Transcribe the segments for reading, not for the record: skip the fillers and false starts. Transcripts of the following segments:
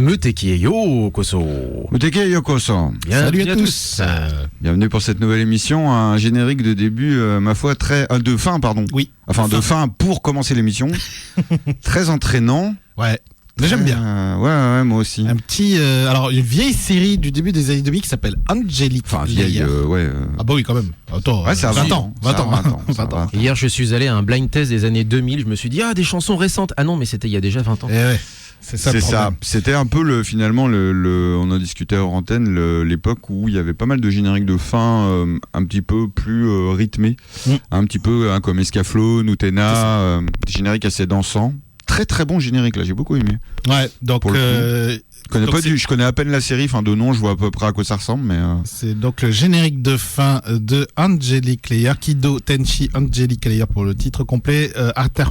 Muteki yo koso. Muteki yokoso. Salut à tous. Bienvenue pour cette nouvelle émission, un générique de début, ma foi, de fin, pardon. Oui. Enfin, de fin pour commencer l'émission. Très entraînant. Ouais. Mais j'aime bien. Ouais, moi aussi. Un petit, alors une vieille série du début des années 2000 qui s'appelle Angelic. Enfin, vieille, ouais. Ah bah oui, quand même. Attends, ouais, ça 20 va. ans. 20 ans. Hier, je suis allé à un blind test des années 2000. Je me suis dit, des chansons récentes. Ah non, mais c'était il y a déjà 20 ans. Ouais. C'est ça. C'était un peu finalement on en discutait hors antenne, l'époque où il y avait pas mal de génériques de fin un petit peu plus rythmés, un petit peu comme Escaflowne, Nutena, des génériques assez dansants. Très très bon générique là, j'ai beaucoup aimé. Ouais, donc je connais à peine la série, enfin de nom, je vois à peu près à quoi ça ressemble, mais c'est donc le générique de fin de Angelic Layer, Kido Tenshi Angelic Layer pour le titre complet.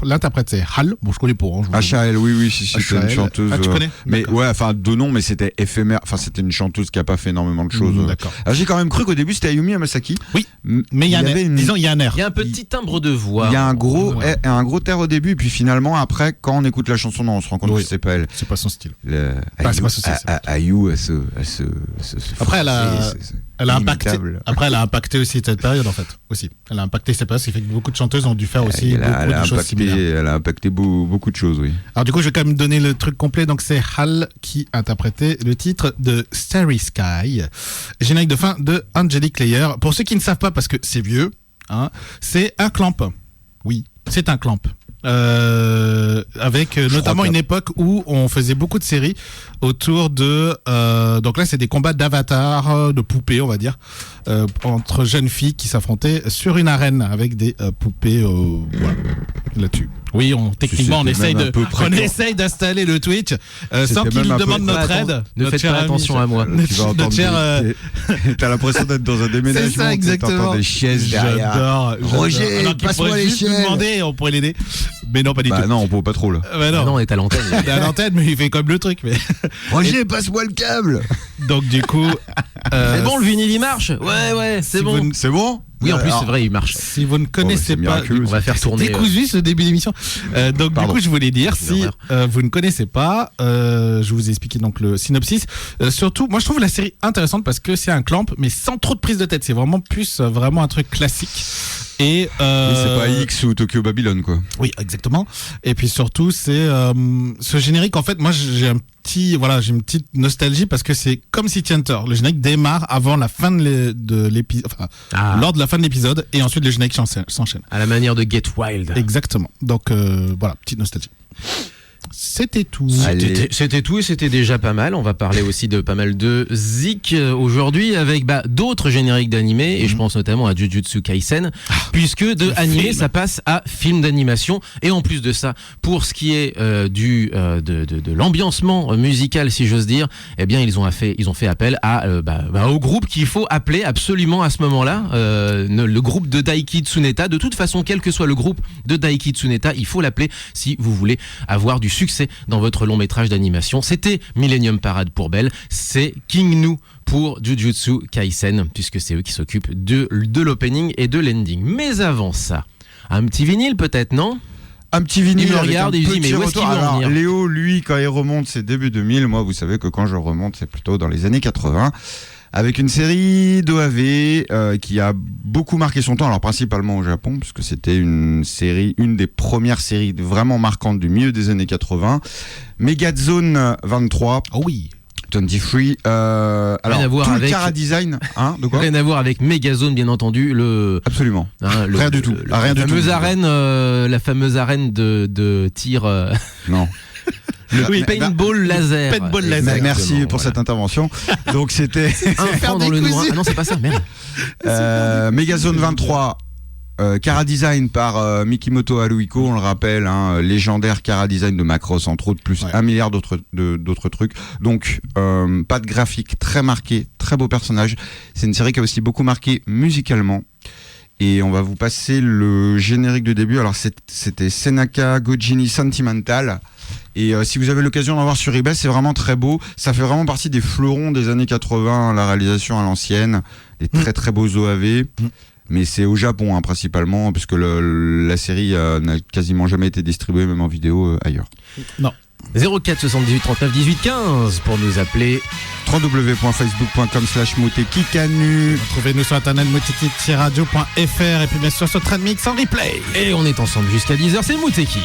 L'interprète c'est Hal. Bon, je connais pas. HAL, oui, si, c'était une chanteuse. Ah, tu connais? Mais ouais, enfin de nom, mais c'était éphémère. Enfin, c'était une chanteuse qui a pas fait énormément de choses. D'accord. Alors j'ai quand même cru qu'au début c'était Ayumi Hamasaki. Oui, mais il y a un air. Disons, il y a un air. Il y a un petit timbre de voix. Il y a un gros terre au début, et puis finalement après, quand on écoute la chanson, on se rend compte que c'est pas elle. C'est pas son style. Ayu, elle se après, elle a impacté. Après, elle a impacté aussi cette période, en fait. Aussi. Elle a impacté cette période, ce qui fait que beaucoup de chanteuses ont dû faire aussi beaucoup de choses similaires. Elle a impacté beaucoup de choses, oui. Alors, du coup, je vais quand même donner le truc complet. Donc, c'est Hal qui interprétait le titre de Starry Sky, générique de fin de Angelic Layer. Pour ceux qui ne savent pas, parce que c'est vieux, c'est un clamp. Oui, c'est un clamp. Avec notamment une époque où on faisait beaucoup de séries autour de donc là c'est des combats d'avatars, de poupées on va dire, entre jeunes filles qui s'affrontaient sur une arène avec des poupées voilà, là-dessus. Oui, techniquement on essaye d'installer le Twitch sans qu'il demande notre aide. Ne faites pas attention à moi. T'as l'impression d'être dans un déménagement. C'est ça, exactement. Des chaises derrière. J'adore. Roger, passe-moi les chaises. Demander, on pourrait l'aider. Mais non, pas du tout. Non, on peut pas trop là. Non, on est à l'antenne. On est à l'antenne, mais il fait comme le truc. Mais... Roger, passe-moi le câble. Donc du coup, c'est bon, le vinyle il marche. Ouais, c'est bon. C'est bon. Oui, en plus c'est vrai, il marche. Si vous ne connaissez pas, on va faire tourner. Décousu ce début d'émission. Donc du coup, je voulais dire, si vous ne connaissez pas, je vous ai expliqué donc le synopsis. Surtout, moi je trouve la série intéressante parce que c'est un clamp, mais sans trop de prise de tête. C'est vraiment plus vraiment un truc classique. Et c'est pas X ou Tokyo Babylon quoi. Oui, exactement. Et puis surtout, c'est ce générique. En fait, moi, j'ai une petite nostalgie parce que c'est comme City Hunter. Le générique démarre avant la fin de l'épisode, lors de la fin de l'épisode, et ensuite le générique s'enchaîne. À la manière de Get Wild. Exactement. Donc voilà, petite nostalgie. C'était tout. C'était tout et c'était déjà pas mal. On va parler aussi de pas mal de zik aujourd'hui avec d'autres génériques d'animé et je pense notamment à Jujutsu Kaisen puisque de animé ça passe à film d'animation et en plus de ça pour ce qui est de l'ambiancement musical si j'ose dire, eh bien ils ont fait appel au groupe qu'il faut appeler absolument à ce moment-là, le groupe de Daiki Tsuneta. De toute façon, quel que soit le groupe de Daiki Tsuneta, il faut l'appeler si vous voulez avoir du succès dans votre long métrage d'animation. C'était Millennium Parade pour Belle, c'est King Nu pour Jujutsu Kaisen, puisque c'est eux qui s'occupent de l'opening et de l'ending. Mais avant ça, un petit vinyle peut-être, non ? Un petit vinyle. Il me regarde et il dit mais où est-ce qu'il veut en venir ? Léo, lui, quand il remonte, c'est début 2000. Moi, vous savez que quand je remonte, c'est plutôt dans les années 80. Avec une série d'OAV qui a beaucoup marqué son temps, alors principalement au Japon, puisque c'était une des premières séries vraiment marquantes du milieu des années 80. Megazone 23. Oh oui. 23. Alors, tout le Chara Design, de quoi ? Rien à voir avec Megazone, bien entendu. Absolument. Rien du tout. La fameuse arène de tir. Non. Le paintball laser. Paintball laser. Merci pour cette intervention. Donc c'était un franc dans le noir. Ah non, c'est pas ça, merde. Megazone 23. Chara Design par Mikimoto Haruhiko, on le rappelle, légendaire Chara Design de Macross entre autres, plus 1 milliard d'autres trucs. Donc pas de graphique, très marqué, très beau personnage. C'est une série qui a aussi beaucoup marqué musicalement. Et on va vous passer le générique de début. Alors c'était Senaka Gojini Sentimental. Et si vous avez l'occasion d'en voir sur eBay, c'est vraiment très beau. Ça fait vraiment partie des fleurons des années 80, la réalisation à l'ancienne, des très très beaux OAV. Mais c'est au Japon principalement, puisque la série n'a quasiment jamais été distribuée, même en vidéo, ailleurs. Non. 04 78 39 18 15 pour nous appeler. www.facebook.com/Moutekikanu. Retrouvez-nous sur internet mouteki-radio.fr et puis bien sûr sur Trendmix en replay. Et on est ensemble jusqu'à 10h, c'est Mouteki.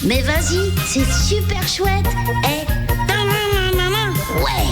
Mais vas-y, c'est super chouette. Et ouais.「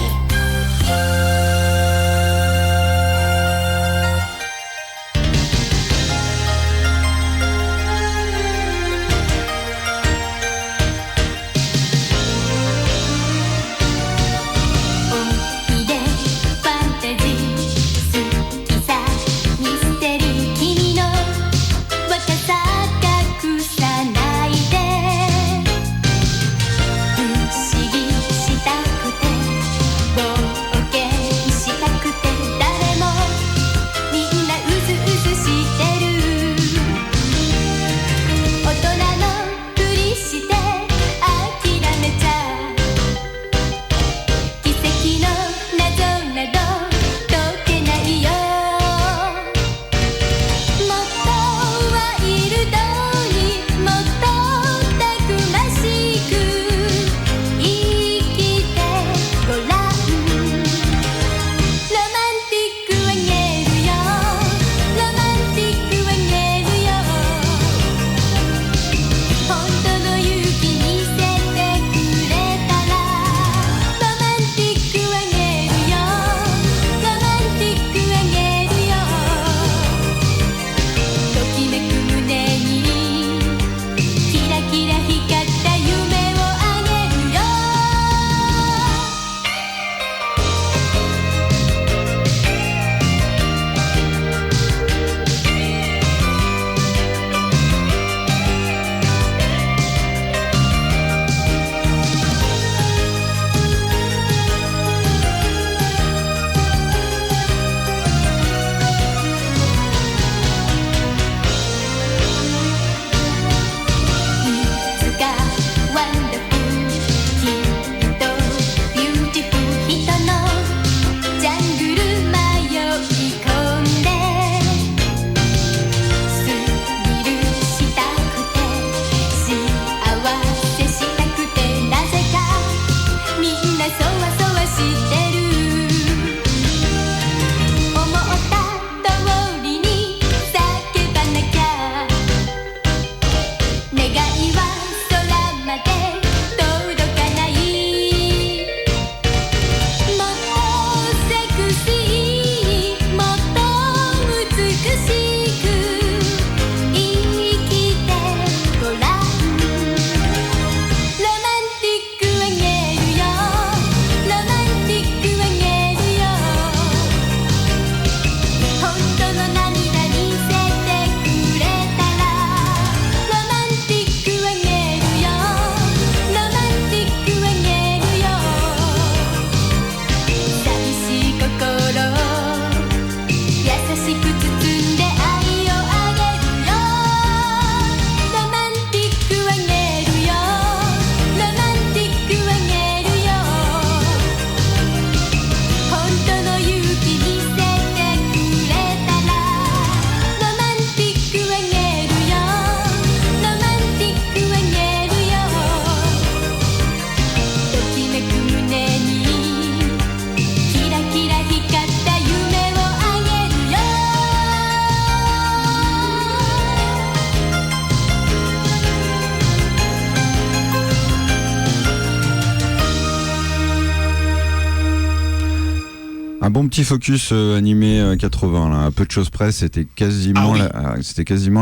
Un bon petit focus animé 80 là, à peu de choses près, c'était quasiment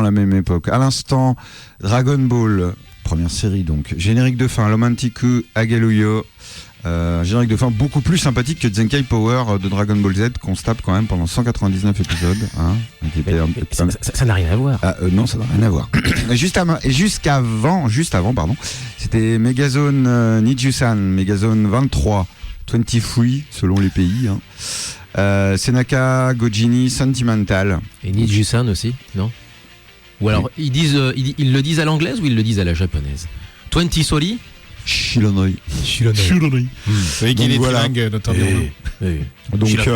la même époque. À l'instant, Dragon Ball, première série donc, générique de fin, Romantiku Ageluyo. Générique de fin beaucoup plus sympathique que Zenkai Power de Dragon Ball Z qu'on se tape quand même pendant 199 épisodes. Hein, ça n'a rien à voir. Non, ça n'a rien à voir. Juste avant, c'était Megazone Nijusan, Megazone 23, 23 selon les pays. Hein. Senaka Gojini Sentimental. Et Nijusan aussi, non? Ou alors ils le disent à l'anglaise ou ils le disent à la japonaise? 20 Sori. Shironoi. Vous voyez qu'il est trilingue, notre environnement. Donc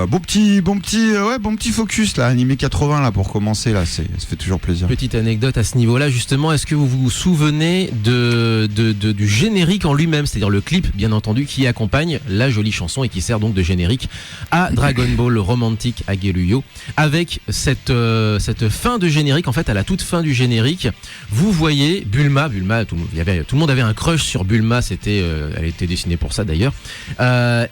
bon petit focus là, animé 80 là pour commencer là, ça fait toujours plaisir. Petite anecdote à ce niveau-là justement, est-ce que vous vous souvenez du générique en lui-même, c'est-à-dire le clip bien entendu qui accompagne la jolie chanson et qui sert donc de générique à Dragon Ball Romantic Ageluyo, avec cette fin de générique, en fait à la toute fin du générique, vous voyez Bulma, tout le monde avait un crush sur Bulma, elle était dessinée pour ça d'ailleurs,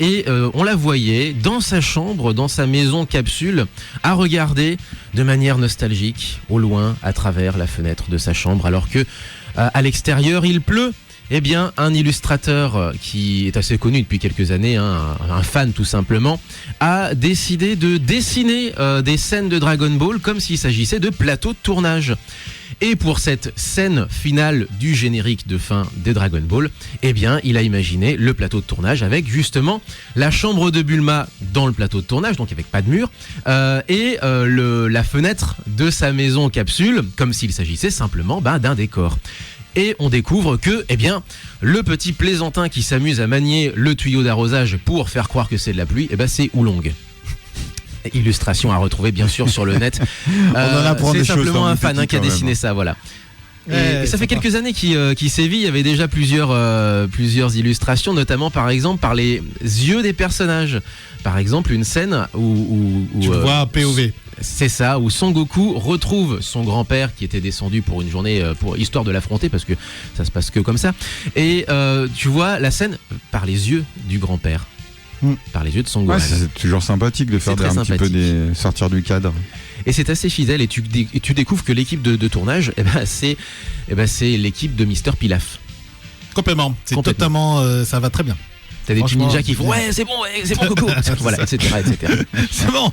et on la voyait dans sa chambre, dans sa maison capsule, à regarder de manière nostalgique au loin à travers la fenêtre de sa chambre, alors que à l'extérieur il pleut. Eh bien, un illustrateur qui est assez connu depuis quelques années, un fan tout simplement, a décidé de dessiner des scènes de Dragon Ball comme s'il s'agissait de plateaux de tournage. Et pour cette scène finale du générique de fin de Dragon Ball, eh bien, il a imaginé le plateau de tournage avec justement la chambre de Bulma dans le plateau de tournage, donc avec pas de mur, et la fenêtre de sa maison capsule, comme s'il s'agissait simplement d'un décor. Et on découvre que, eh bien, le petit plaisantin qui s'amuse à manier le tuyau d'arrosage pour faire croire que c'est de la pluie, eh ben, c'est Oolong. Illustration à retrouver bien sûr sur le net. C'est simplement un fan qui a dessiné ça, voilà. Et ça fait quelques années qu'il sévit. Il y avait déjà plusieurs illustrations, notamment par exemple par les yeux des personnages. Par exemple, une scène où tu le vois POV. C'est ça, où Son Goku retrouve son grand-père qui était descendu pour une journée, histoire de l'affronter, parce que ça se passe que comme ça. Et tu vois la scène par les yeux du grand-père. Par les yeux de Son Goku. Ouais, c'est toujours sympathique de faire petit peu sortir du cadre. Et c'est assez fidèle, et tu découvres que l'équipe de tournage, c'est l'équipe de Mister Pilaf. Complètement. Totalement, ça va très bien. T'as des petits ninjas qui font ouais c'est bon Coco, voilà, etc. C'est bon.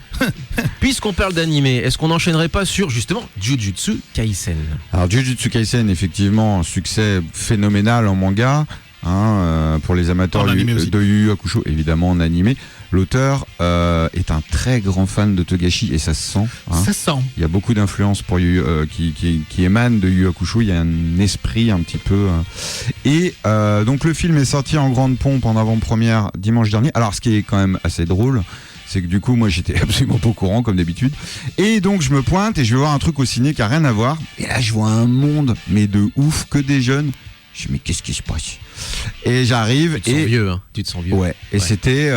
Puisqu'on parle d'animé, est-ce qu'on n'enchaînerait pas sur justement Jujutsu Kaisen? Alors Jujutsu Kaisen, effectivement, un succès phénoménal en manga. Pour les amateurs de Yu Yu Hakusho, évidemment en animé. L'auteur est un très grand fan de Togashi et ça se sent. Ça se sent. Il y a beaucoup d'influences pour qui émanent de Yu Yu Hakusho. Il y a un esprit un petit peu. Donc le film est sorti en grande pompe en avant-première dimanche dernier. Alors ce qui est quand même assez drôle, c'est que du coup moi j'étais absolument pas au courant comme d'habitude. Et donc je me pointe et je vais voir un truc au ciné qui a rien à voir. Et là je vois un monde mais de ouf, que des jeunes. Je dis mais qu'est-ce qui se passe? Et j'arrive tu te sens vieux. Ouais. Et c'était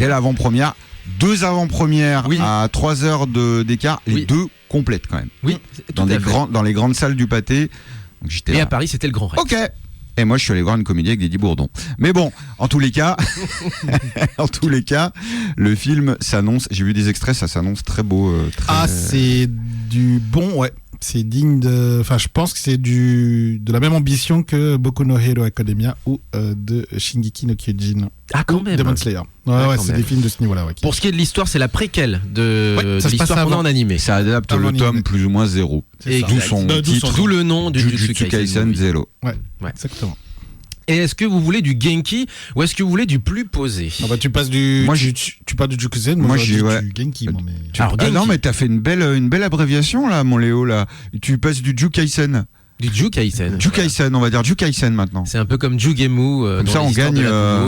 l'avant-première, 2 avant-premières à 3 heures d'écart, les 2 complètes quand même. Oui. Dans les grandes salles du Pâté. Donc, et à Paris, c'était le Grand Rex. Ok. Et moi, je suis allé voir une comédie avec Didier Bourdon. Mais bon, en tous les cas, le film s'annonce. J'ai vu des extraits, ça s'annonce très beau. C'est du bon, ouais. C'est digne de. Enfin, je pense que c'est de la même ambition que Boku no Hero Academia ou de Shingeki no Kyojin. Ah, quand même. Demon Slayer. Ouais, c'est des films de ce niveau-là. Ouais, pour ce qui est de l'histoire, c'est la préquelle de l'histoire qu'on a en animé. Ça adapte le tome plus ou moins 0. D'où son titre. D'où le nom de Jujutsu Kaisen 0. Ouais, exactement. Et est-ce que vous voulez du Genki ou est-ce que vous voulez du plus posé? Tu passes du. Tu parles du Jukusen, moi j'ai du Genki. Non, mais t'as fait une belle abréviation là, mon Léo là. Tu passes du Jukaisen. Du Jukaisen. Jukaisen, on va dire Jukaisen maintenant. C'est un peu comme Jugemu. Comme ça, on gagne.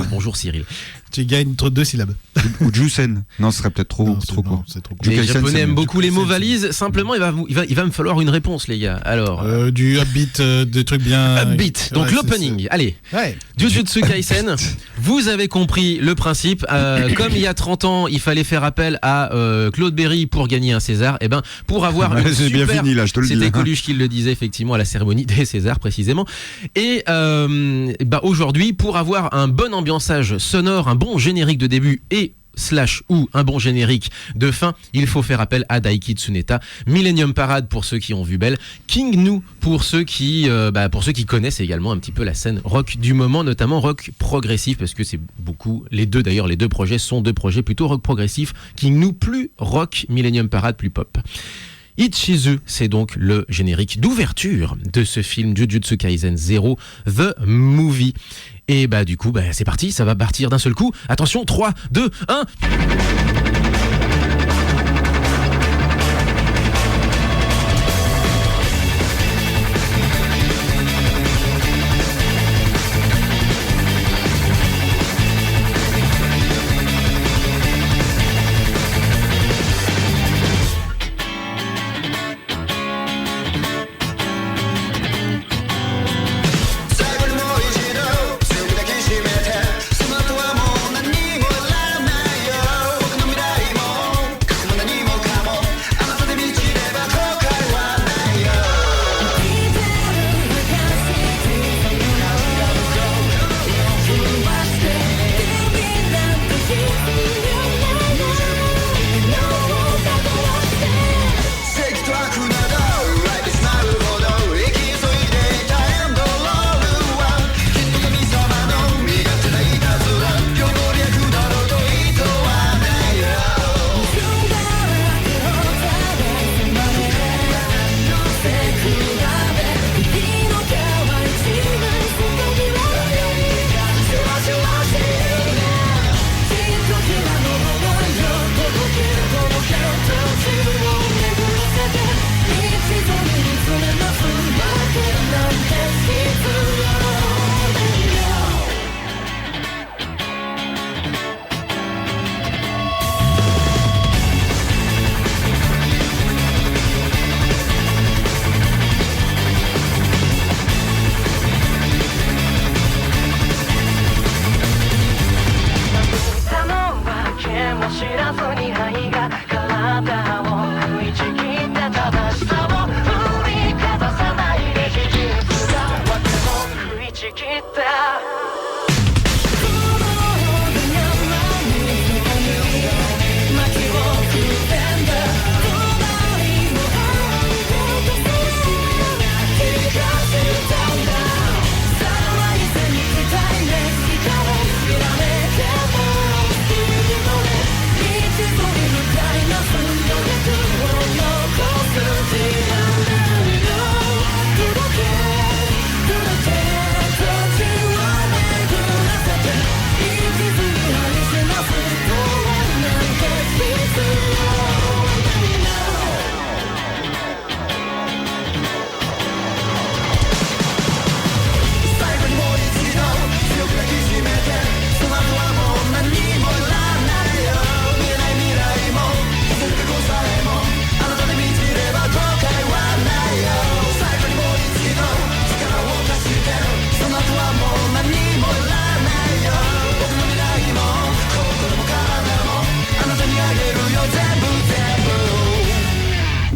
Bonjour Cyril. Tu gagnes entre 2 syllabes. Ou Jusen. Non, ce serait peut-être trop court. Les Japonais aiment beaucoup les mots valises. Simplement, il va me falloir une réponse, les gars. Alors. Du upbeat, des trucs bien. Upbeat. Donc l'opening. Allez. Jujutsu Kaisen. Vous avez compris le principe. Comme il y a 30 ans, il fallait faire appel à Claude Berry pour gagner un César. Et ben, pour avoir une c'est super. Bien fini là, je te le dis. C'était Coluche qui le disait effectivement à la cérémonie des Césars précisément. Et aujourd'hui, pour avoir un bon ambiançage sonore, un bon générique de début et ou un bon générique de fin, il faut faire appel à Daiki Tsuneta. Millennium Parade pour ceux qui ont vu Belle, King Nu pour ceux qui connaissent également un petit peu la scène rock du moment, notamment rock progressif, parce que c'est beaucoup, les deux projets sont deux projets plutôt rock progressif. King Nu plus rock, Millennium Parade plus pop. Ichizu, c'est donc le générique d'ouverture de ce film Jujutsu Kaisen 0, The Movie. Et du coup, c'est parti, ça va partir d'un seul coup. Attention, 3, 2, 1...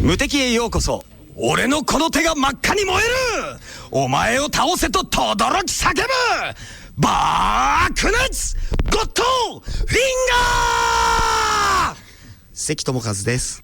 無敵へようこそ。俺のこの手が真っ赤に燃える。お前を倒せと轟き叫ぶ。爆熱ゴッドフィンガー。関智一です。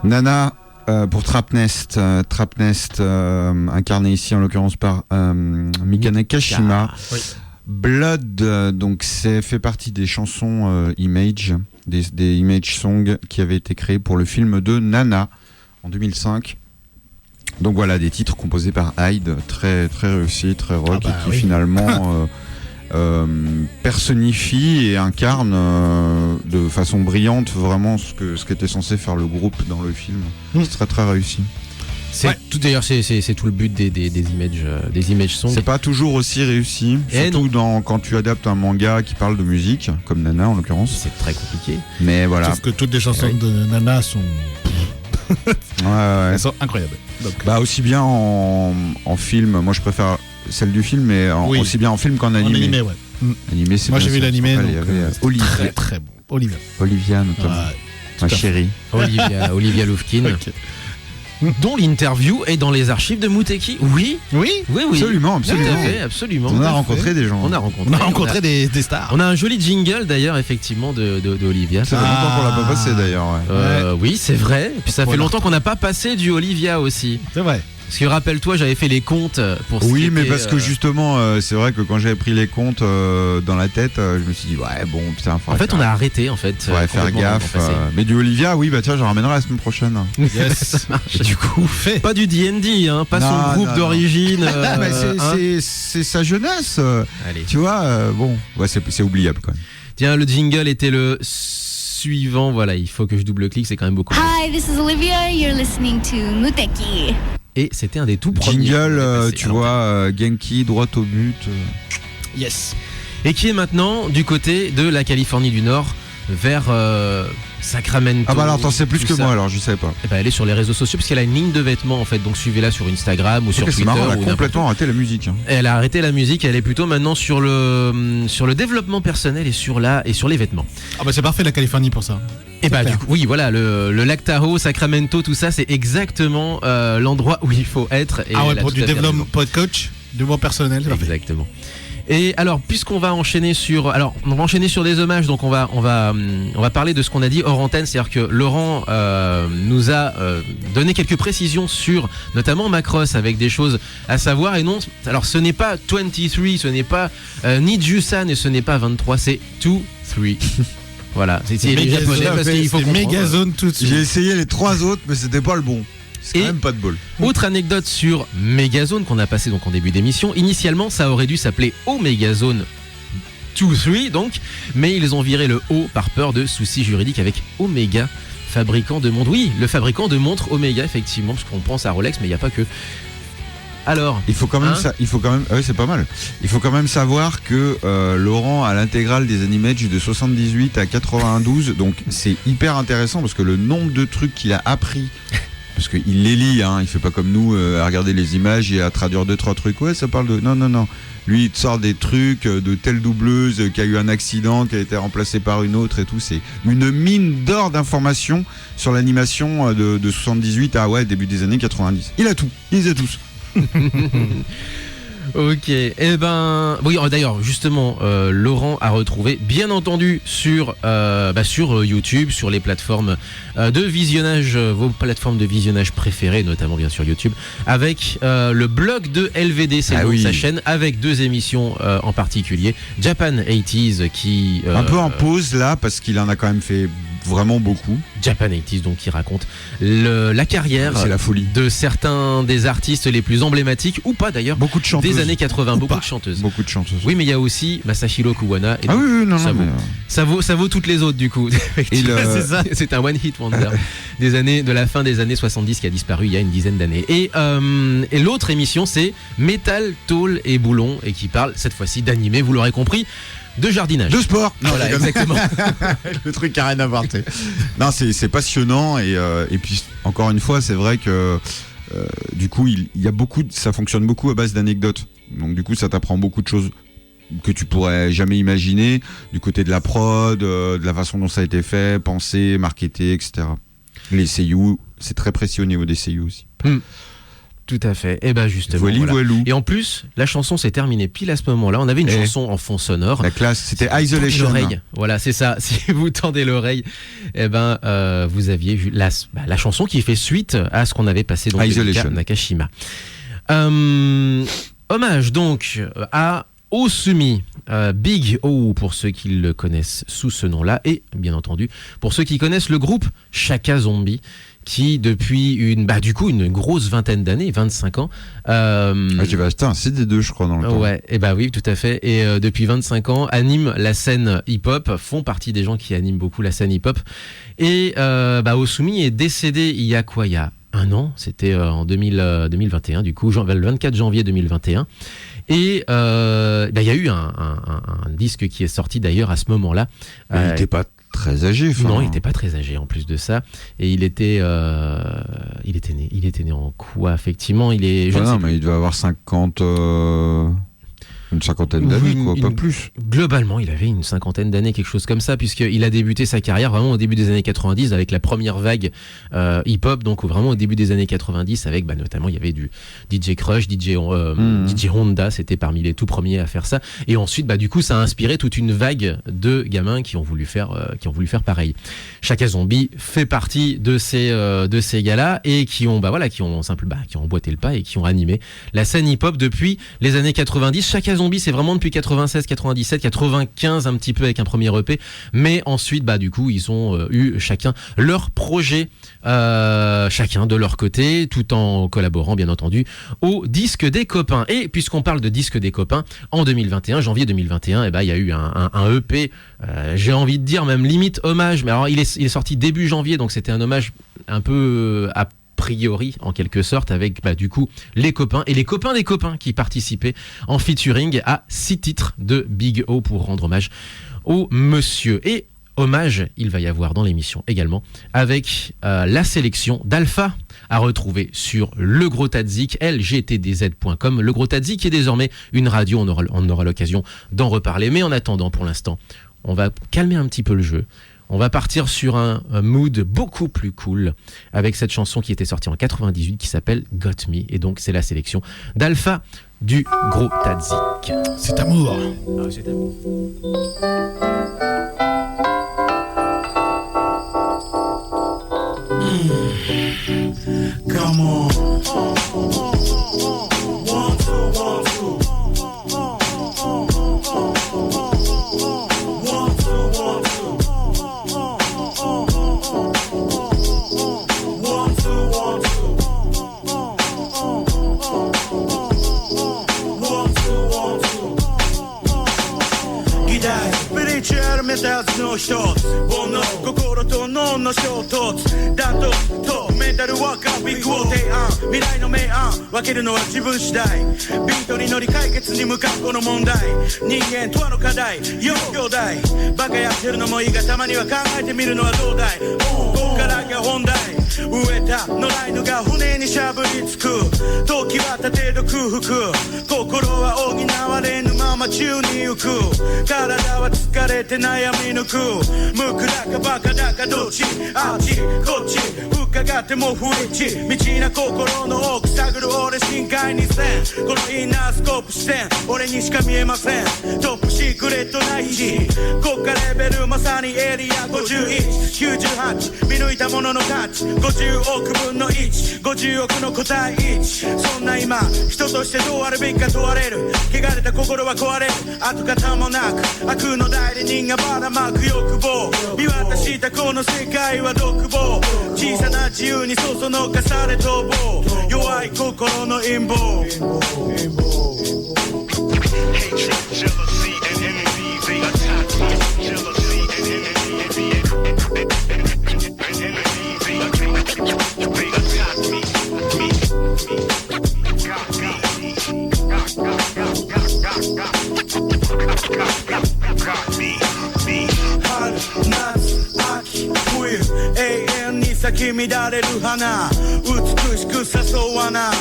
Nana pour Trapnest, incarné ici en l'occurrence par Mika Nakashima. Oui. Blood, donc c'est fait partie des chansons Image, des Image Songs qui avaient été créés pour le film de Nana en 2005. Donc voilà, des titres composés par Hyde, très très réussis, très rock, et qui finalement personnifie et incarne de façon brillante vraiment ce qu'était censé faire le groupe dans le film. C'est très très réussi. D'ailleurs, c'est tout le but des Image Songs. C'est pas toujours aussi réussi, surtout quand tu adaptes un manga qui parle de musique, comme Nana en l'occurrence. C'est très compliqué. Mais voilà. Sauf que toutes les chansons de Nana sont... Elles sont incroyables. Donc, aussi bien en film, moi je préfère celle du film, mais aussi bien en film qu'en animé. En animé, ouais. Animé, c'est moi bien, j'ai vu l'animé, il y avait Olivia. Très très bon. Olivia notamment. Ma chérie. Olivia Loufkin. Okay. Dont l'interview est dans les archives de Muteki. Oui. Absolument. Tout à fait, absolument. On a rencontré des gens. On a rencontré des stars. On a un joli jingle d'ailleurs, effectivement, de Olivia. Ça fait longtemps qu'on l'a pas passé d'ailleurs. Ouais. Oui, c'est vrai. Et puis ça fait longtemps qu'on n'a pas passé du Olivia aussi. C'est vrai. Parce que rappelle-toi, j'avais fait les comptes pour. Oui, mais parce que justement, c'est vrai que quand j'avais pris les comptes dans la tête, je me suis dit putain. En fait, on a arrêté en fait. Faire gaffe. Mais du Olivia, oui, tiens, j'en ramènerai la semaine prochaine. Yes. Ça marche. Du coup, pas du D&D, pas son groupe d'origine. C'est sa jeunesse. Allez. Tu vois, c'est oubliable quand même. Tiens, le jingle était le suivant. Voilà, il faut que je double-clique, c'est quand même beaucoup. Hi, this is Olivia. You're listening to Muteki. Et c'était un des tout premiers. Jingle, tu vois, Genki, droit au but. Yes. Et qui est maintenant du côté de la Californie du Nord, vers Sacramento. Ah bah alors t'en sais plus que moi, alors je savais pas. Et bah elle est sur les réseaux sociaux parce qu'elle a une ligne de vêtements en fait, donc suivez-la sur Instagram ou sur Twitter. C'est marrant, elle a complètement arrêté la musique. Elle a arrêté la musique, elle est plutôt maintenant sur le développement personnel et sur les vêtements. Ah bah c'est parfait la Californie pour ça. Et bah du coup, oui voilà, le lac Tahoe, Sacramento, tout ça c'est exactement l'endroit où il faut être. Et pour du développement coach, développement personnel. Exactement. Et alors, puisqu'on va enchaîner sur des hommages, donc on va parler de ce qu'on a dit hors antenne, c'est-à-dire que Laurent nous a donné quelques précisions sur notamment Macross avec des choses à savoir. Et non, alors ce n'est pas 23, ce n'est pas Nijusan et ce n'est pas 23, c'est 2-3. Voilà, c'est les japonais parce qu'il faut comprendre. Megazone tout de suite. J'ai essayé les 3 autres, mais c'était pas le bon. C'est quand même pas de bol. Autre anecdote sur Megazone qu'on a passé donc en début d'émission. Initialement, ça aurait dû s'appeler Omegazone 2-3 donc, mais ils ont viré le O par peur de soucis juridiques avec Omega, fabricant de montres. Oui, le fabricant de montres Omega effectivement, parce qu'on pense à Rolex, mais il n'y a pas que. Alors, il faut quand même c'est pas mal. Il faut quand même savoir que Laurent a l'intégrale des Animage de 78 à 92, donc c'est hyper intéressant parce que le nombre de trucs qu'il a appris. Parce qu'il les lit, il fait pas comme nous à regarder les images et à traduire 2-3 trucs. Ouais, ça parle de. Non. Lui, il te sort des trucs de telle doubleuse qui a eu un accident, qui a été remplacée par une autre et tout. C'est une mine d'or d'informations sur l'animation de 78 à début des années 90. Il a tout, il les a tous. Ok, oui, d'ailleurs, justement, Laurent a retrouvé, bien entendu, sur YouTube, sur les plateformes de visionnage, vos plateformes de visionnage préférées, notamment bien sûr YouTube, avec le blog de LVD, c'est le nom de sa chaîne, avec 2 émissions en particulier, Japan 80s qui... un peu en pause là, parce qu'il en a quand même fait vraiment beaucoup. Japan 80s, donc qui raconte la carrière de certains des artistes les plus emblématiques, ou pas d'ailleurs, beaucoup de chanteuses. Des années 80, beaucoup de chanteuses. Beaucoup de chanteuses. Oui, mais il y a aussi Masahiro Kuwana. Et ça vaut toutes les autres du coup. C'est ça. C'est un one hit wonder de la fin des années 70 qui a disparu il y a une dizaine d'années. Et l'autre émission c'est Métal, Tôle et Boulon et qui parle cette fois-ci d'animé, vous l'aurez compris, de jardinage. De sport. Voilà, exactement. Le truc qui a rien à voir. Non, c'est passionnant et puis encore une fois, c'est vrai que du coup, il y a ça fonctionne beaucoup à base d'anecdotes. Donc du coup, ça t'apprend beaucoup de choses que tu pourrais jamais imaginer du côté de la prod, de la façon dont ça a été fait, pensé, marketé, etc. Les seiyuu, c'est très précis au niveau des seiyuu aussi. Tout à fait. Et ben justement. Voilou. Et en plus, la chanson s'est terminée pile à ce moment-là. On avait une chanson en fond sonore. La classe, c'était Isolation. L'oreille. Voilà, c'est ça. Si vous tendez l'oreille, vous aviez vu la chanson qui fait suite à ce qu'on avait passé dans Isolation. Nakashima. Hommage donc à Osumi, Big O pour ceux qui le connaissent sous ce nom-là, et bien entendu pour ceux qui connaissent le groupe Shaka Zombie, qui depuis une grosse vingtaine d'années, 25 ans. Tu vas acheter un CD2, je crois, dans le temps. Ouais, oui, tout à fait. Et depuis 25 ans, animent la scène hip-hop, font partie des gens qui animent beaucoup la scène hip-hop. Et Osumi est décédé il y a un an, c'était en 2021, du coup, le 24 janvier 2021. Et il y a eu un disque qui est sorti d'ailleurs à ce moment-là. Il n'était pas très âgé. Non, il n'était pas très âgé en plus de ça. Et il était né en quoi, effectivement? Il est. Mais il devait avoir 50. Une cinquantaine d'années, pas plus. Globalement, il avait une cinquantaine d'années, quelque chose comme ça, puisqu'il a débuté sa carrière vraiment au début des années 90 avec la première vague hip-hop, donc vraiment au début des années 90 avec notamment il y avait du DJ Crush, DJ Honda, c'était parmi les tout premiers à faire ça. Et ensuite, du coup, ça a inspiré toute une vague de gamins qui ont voulu faire pareil. Shaka Zombie fait partie de ces gars-là et qui ont emboîté le pas et qui ont animé la scène hip-hop depuis les années 90. Shaka Zombie, c'est vraiment depuis 96, 97, 95 un petit peu avec un premier EP, mais ensuite du coup ils ont eu chacun leur projet, chacun de leur côté, tout en collaborant bien entendu au disque des copains. Et puisqu'on parle de disque des copains, en 2021, janvier 2021, il y a eu un EP, j'ai envie de dire même limite hommage, mais alors il est sorti début janvier, donc c'était un hommage un peu à priori en quelque sorte avec du coup les copains et les copains des copains qui participaient en featuring à 6 titres de Big O pour rendre hommage au monsieur. Et hommage il va y avoir dans l'émission également avec la sélection d'Alpha à retrouver sur Le Gros Tadzik, lgtdz.com. Le Gros Tadzik est désormais une radio, on aura l'occasion d'en reparler, mais en attendant pour l'instant on va calmer un petit peu le jeu. On va partir sur un mood beaucoup plus cool avec cette chanson qui était sortie en 98 qui s'appelle Got Me. Et donc c'est la sélection d'Alpha du Gros Tadzik. C'est amour. C'est amour. Come on.メターズの一つ煩悩心と脳の衝突弾頭とメンタルワーカービッグを提案未来の明暗分けるのは自分次第ビートに乗り解決に向かうこの問題人間とはの課題4兄弟バカやってるのもいいがたまには考えてみるのはどうだいここからが本題植えた野良犬が船にしゃぶりつく時は立てど空腹心は補われぬまま宙に行く体は疲れて悩み抜く無垢だかバカだかどっちあっちこっち伺っても不一致道な心の奥探る俺深海に線このインナースコープ視点俺にしか見えませんトップシークレットな位置国家レベルまさにエリア5198見抜いたものの価値50億分の1 50億の答え1そんな今人としてどうあるべきか問われる汚れた心は壊れる跡形もなく悪の代理人がばらまく欲望見渡したこの世界は独房小さな自由にそそのかされ逃亡弱い心の陰謀Jealousy and envy they attack me Jealousy and envy they attack me春夏秋冬永遠に咲き乱れる花美しく誘わな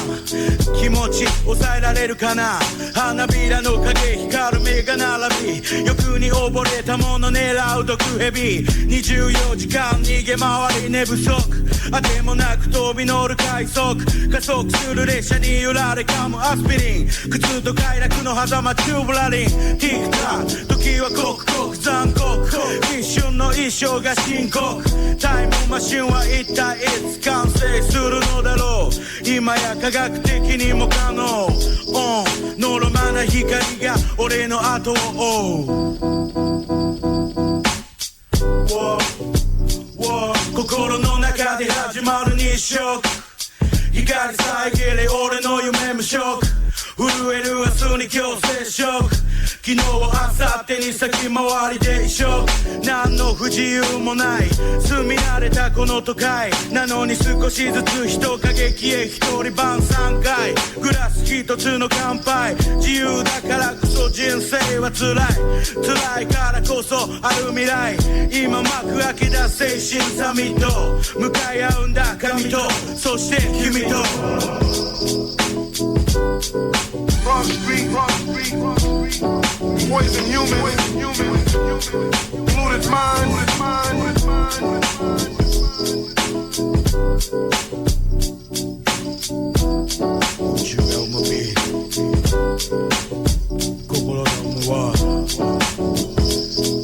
気持ち抑えられるかな花びらの影光る目が並び欲に溺れたもの狙う毒蛇24時間逃げ回り寝不足あてもなく飛び乗る快速加速する列車に揺られ噛むアスピリン苦痛と快楽の狭間チューブラリンティックタック時は刻々残酷一瞬の一生が深刻タイムマシンは一体いつ完成するのだろう今や科学的にも可能のろまな光が俺の後を追う心の中で始まる日食光遮れ俺の夢無色震える明日に今日接触昨日明後日に先回りで一緒何の不自由もない住み慣れたこの都会なのに少しずつ人影消え一人晩3回グラス一つの乾杯自由だからこそ人生は辛い辛いからこそある未来今幕開けた精神サミット向かい合うんだ神とそして君とCross street, poison human, polluted mind. Won't you help me? 心の思は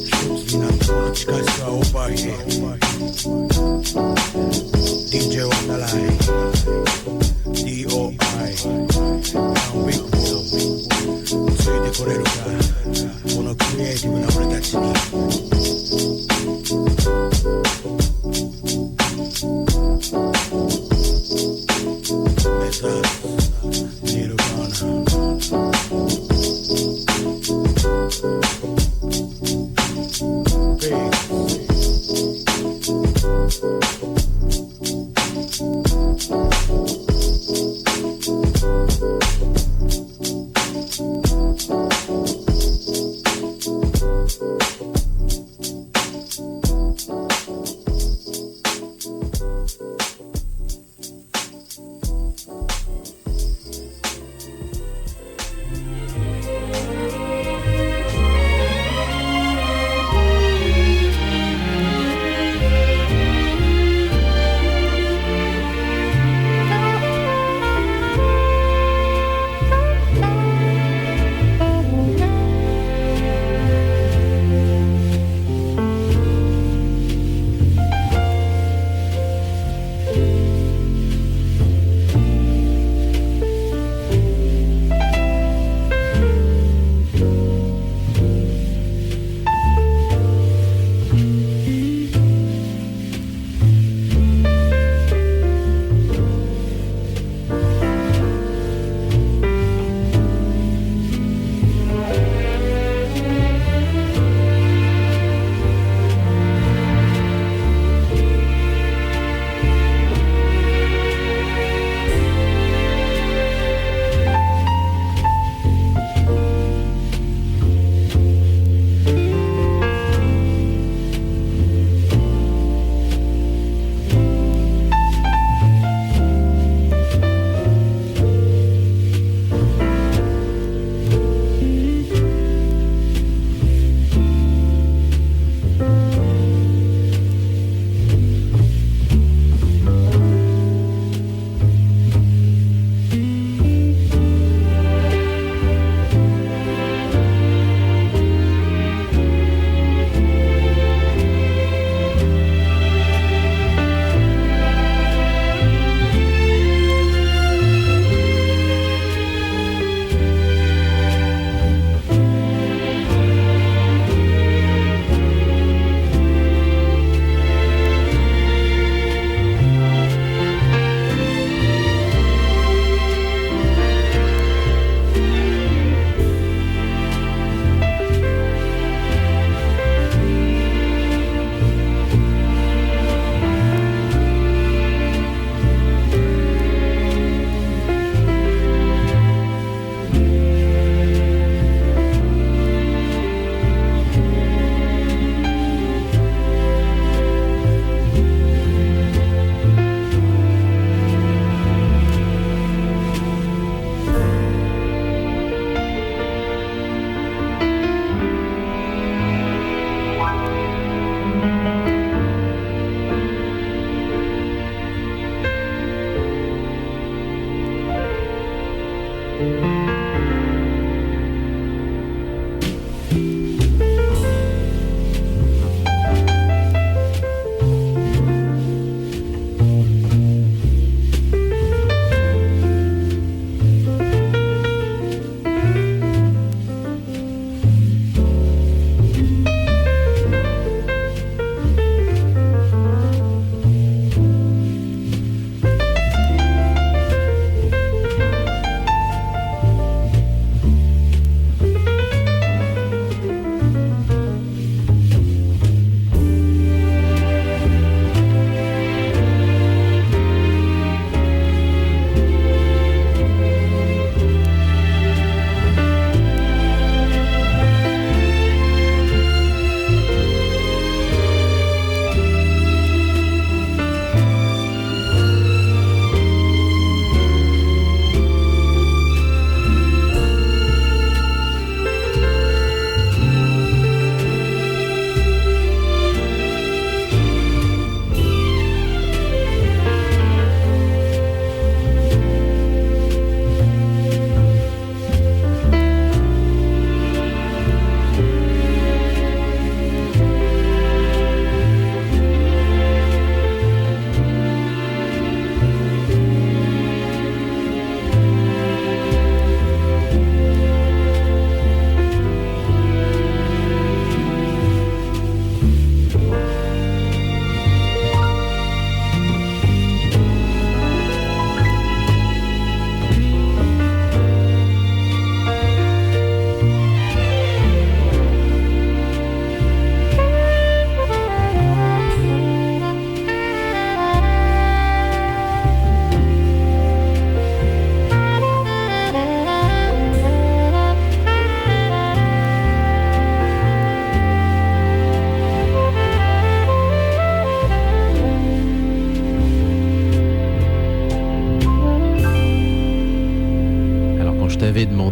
一つになったこの近さオーバーヒー DJ ワンダライ DOI ウィッグついてこれるかこのクリエイティブな俺たちに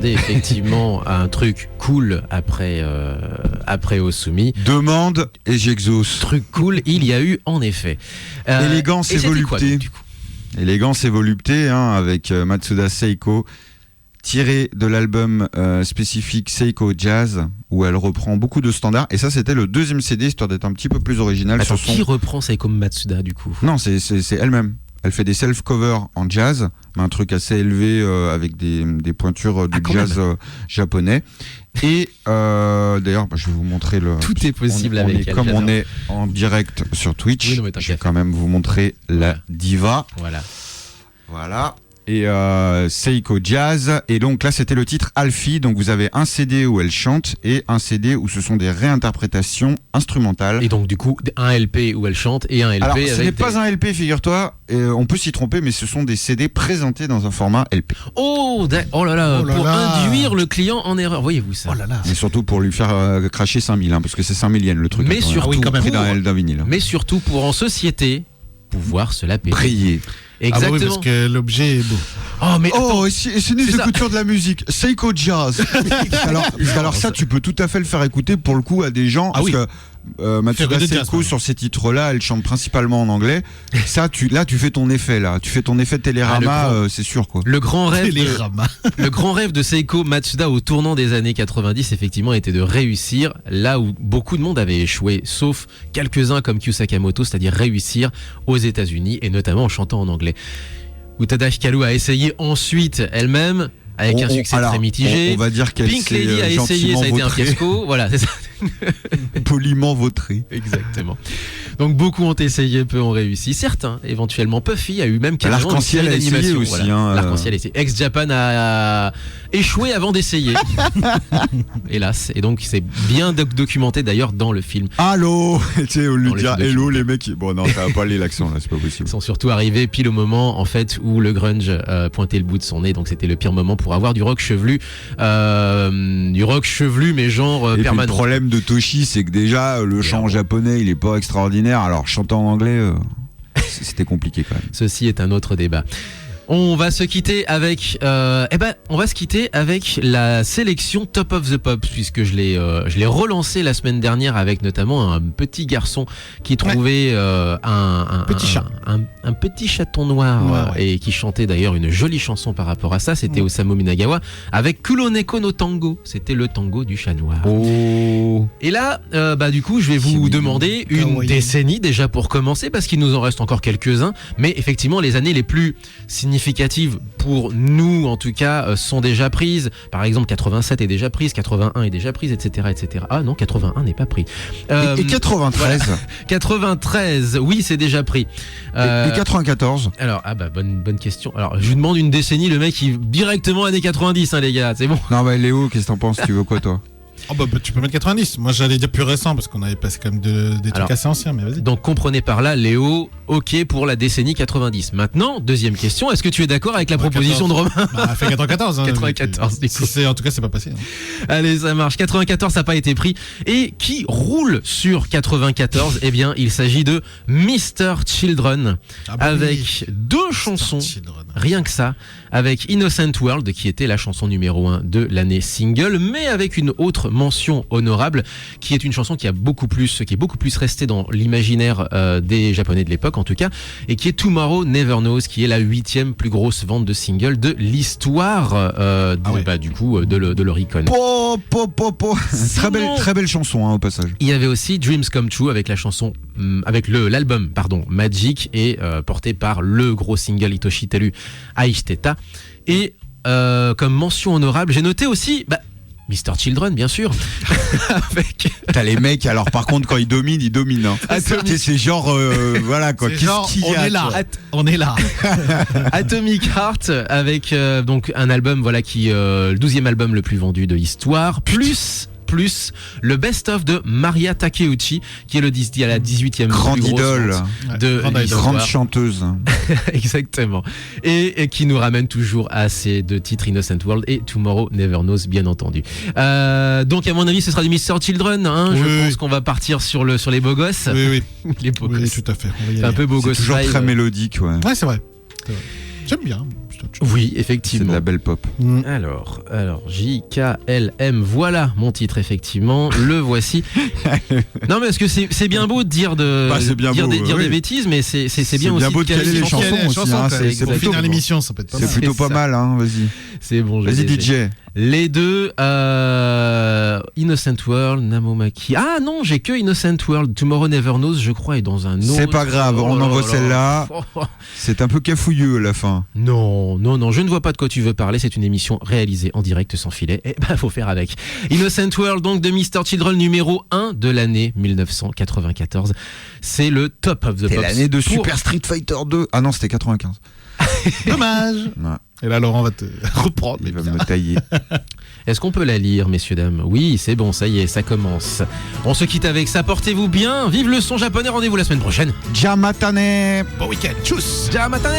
demandé effectivement un truc cool après Osumi. Demande et j'exauce. Truc cool, il y a eu en effet. Élégance et c'était volupté. quoi, donc, du coup Élégance et volupté, avec Matsuda Seiko, tiré de l'album spécifique Seiko Jazz, où elle reprend beaucoup de standards. Et ça, c'était le deuxième CD, histoire d'être un petit peu plus original. Attends, sur son... qui reprend Seiko Matsuda du coup? Non, c'est elle-même. Elle fait des self-covers en jazz, mais un truc assez élevé avec des pointures du jazz japonais. Et d'ailleurs, je vais vous montrer le... Tout est possible avec elle. Comme on est en direct sur Twitch, Oui, non, mais je vais quand même vous montrer la diva. Voilà. Et Seiko Jazz. Et donc là, c'était le titre Alfie. Donc vous avez un CD où elle chante et un CD où ce sont des réinterprétations instrumentales. Et donc du coup, un LP où elle chante et un LP Alors, avec... ce n'est pas un LP, figure-toi. On peut s'y tromper, mais ce sont des CD présentés dans un format LP. Oh là là, pour induire le client en erreur. Voyez-vous ça? Oh là là. Et surtout pour lui faire cracher 5000, parce que c'est 5000 yens le truc. Mais surtout, quand même. Prix d'un vinyle. Mais surtout pour en société pouvoir se la payer. Briller. Exactement. Ah bah oui, parce que l'objet est beau. Oh mais attends, et c'est des écouteurs de la musique, Seiko Jazz. alors ça, tu peux tout à fait le faire écouter pour le coup à des gens, parce que Matsuda Seiko sur ces titres-là, elle chante principalement en anglais. Ça, tu fais ton effet là, tu fais ton effet Télérama, c'est sûr quoi. Le grand rêve de Seiko Matsuda au tournant des années 90, effectivement, était de réussir là où beaucoup de monde avait échoué, sauf quelques-uns comme Kyu Sakamoto, c'est-à-dire réussir aux États-Unis et notamment en chantant en anglais. Utada Hikaru a essayé ensuite elle-même avec un succès très mitigé. On va dire qu'elle Pink Lady a essayé, ça a été un fiasco. Voilà, c'est ça. Poliment vautré. Exactement. Donc beaucoup ont essayé, peu ont réussi. Certains, éventuellement. Puffy a eu même carrément L'arc-en-ciel a essayé aussi. Voilà. L'arc-en-ciel a essayé. Ex-Japan a échoué avant d'essayer. Hélas. Et donc c'est bien documenté d'ailleurs dans le film. Allô. Tu sais, au lieu de dire hello, film. les mecs. Bon non, ça va pas aller l'accent là, c'est pas possible. Ils sont surtout arrivés pile au moment en fait où le grunge pointait le bout de son nez. Donc c'était le pire moment pour avoir du rock chevelu. Mais genre Et permanent. puis, le problème de Toshi, c'est que déjà le chant japonais, il est pas extraordinaire. Alors chanter en anglais, c'était compliqué quand même. Ceci est un autre débat. On va se quitter avec la sélection Top of the Pop, puisque je l'ai relancé la semaine dernière avec notamment un petit garçon qui trouvait un petit chaton noir et qui chantait d'ailleurs une jolie chanson par rapport à ça. C'était Osamu Minagawa avec Kuloneko no Tango. C'était le tango du chat noir. Oh. Et là, du coup, je vais vous demander une décennie déjà pour commencer, parce qu'il nous en reste encore quelques-uns. Mais effectivement, les années les plus significatives pour nous, en tout cas, sont déjà prises. Par exemple, 87 est déjà prise, 81 est déjà prise, etc., etc. Ah non, 81 n'est pas pris. Et 93 voilà. 93, oui, c'est déjà pris. Et 94 Alors, bonne question. Alors, je vous demande une décennie, le mec, il directement années 90, les gars, c'est bon. Non, Léo, qu'est-ce que t'en penses? Tu veux quoi, toi? Oh tu peux mettre 90. Moi j'allais dire plus récent parce qu'on avait passé quand même des trucs assez anciens, mais vas-y. Donc comprenez par là, Léo, ok pour la décennie 90. Maintenant, deuxième question, est-ce que tu es d'accord avec la proposition de Romain? Fait 94. 94 du coup. En tout cas, c'est pas passé. Allez, ça marche. 94, ça n'a pas été pris. Et qui roule sur 94? Eh bien, il s'agit de Mr. Children, avec deux chansons, rien que ça, avec Innocent World, qui était la chanson numéro 1 de l'année single, mais avec une autre mention honorable, qui est une chanson qui est beaucoup plus restée dans l'imaginaire des Japonais de l'époque, en tout cas, et qui est Tomorrow Never Knows, qui est la 8e plus grosse vente de single de l'histoire de l'Oricon. Très belle chanson, au passage. Il y avait aussi Dreams Come True avec la chanson, l'album Magic, et porté par le gros single Hitoshi Teru Aishiteta. Et comme mention honorable, j'ai noté aussi Mr. Children, bien sûr. T'as les mecs, alors par contre, quand ils dominent. Hein. C'est genre, voilà quoi. On est là. Atomic Heart avec donc un album qui le 12e album le plus vendu de l'histoire, plus le best-of de Maria Takeuchi, qui est la 18e grande idole grande chanteuse. Exactement. Et qui nous ramène toujours à ces deux titres, Innocent World et Tomorrow Never Knows, bien entendu. Donc à mon avis, ce sera du Mr. Children. Je pense qu'on va partir sur les beaux gosses. Oui. Les beaux gosses. Tout à fait. C'est un peu beau gosse. C'est toujours très mélodique. Ouais, c'est vrai. J'aime bien. Oui, C'est de effectivement. la belle pop. Alors, JKLM, voilà mon titre, effectivement. Le voici. Non, mais est-ce que c'est bien beau de dire, c'est bien beau, dire oui. des bêtises, mais c'est bien bien aussi beau de caler les chansons aussi, hein, c'est pour plutôt finir l'émission, ça peut être pas C'est mal. plutôt C'est pas ça. mal, hein, vas-y. C'est bon, je Vas-y les ai. DJ. Les deux, Innocent World, Namomaki. Ah non, j'ai que Innocent World. Tomorrow Never Knows, je crois, est dans un autre. C'est pas grave, on là envoie là. celle-là. C'est un peu cafouilleux à la fin. Non, je ne vois pas de quoi tu veux parler. C'est une émission réalisée en direct sans filet. Et bah, faut faire avec. Innocent World, donc de Mr. Children, numéro 1 de l'année 1994. C'est le top of the C'est pops. l'année de pour- Super Street Fighter 2. Ah non, c'était 95. Dommage. Ouais, Et là, Laurent va te reprendre. il va me tailler. Est-ce qu'on peut la lire, messieurs, dames? Oui, c'est bon, ça y est, ça commence. On se quitte avec ça. Portez-vous bien. Vive le son japonais. Rendez-vous la semaine prochaine. Jamatane. Bon week-end. Tchuss. Ciao, matane.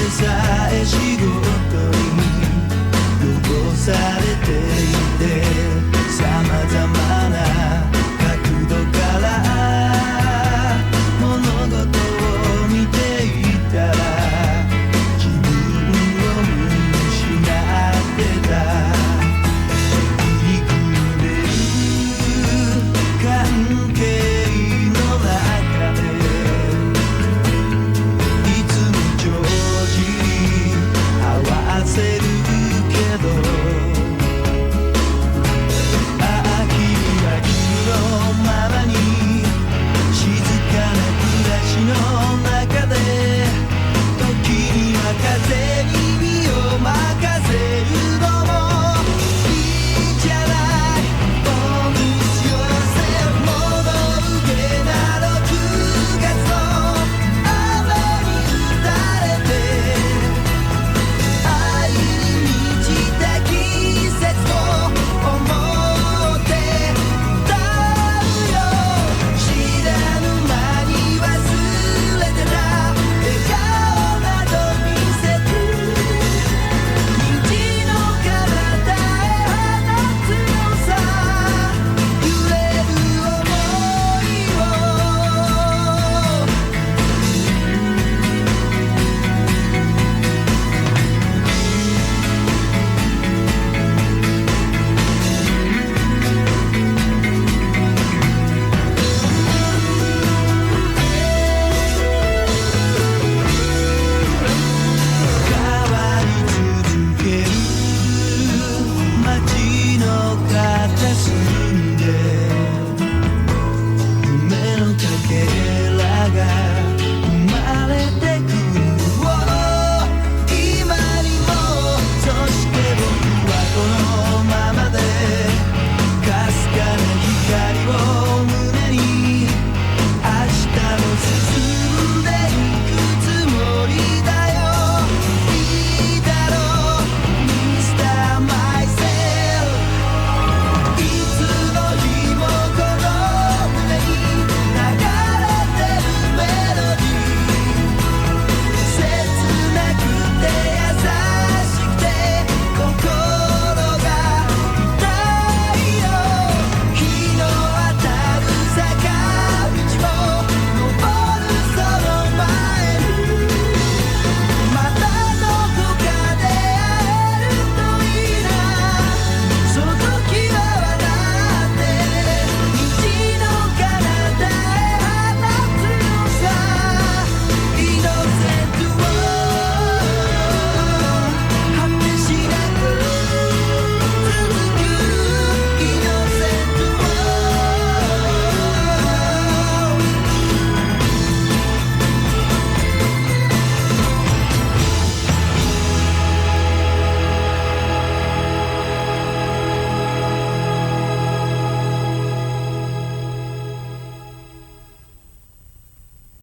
さえ仕事に残され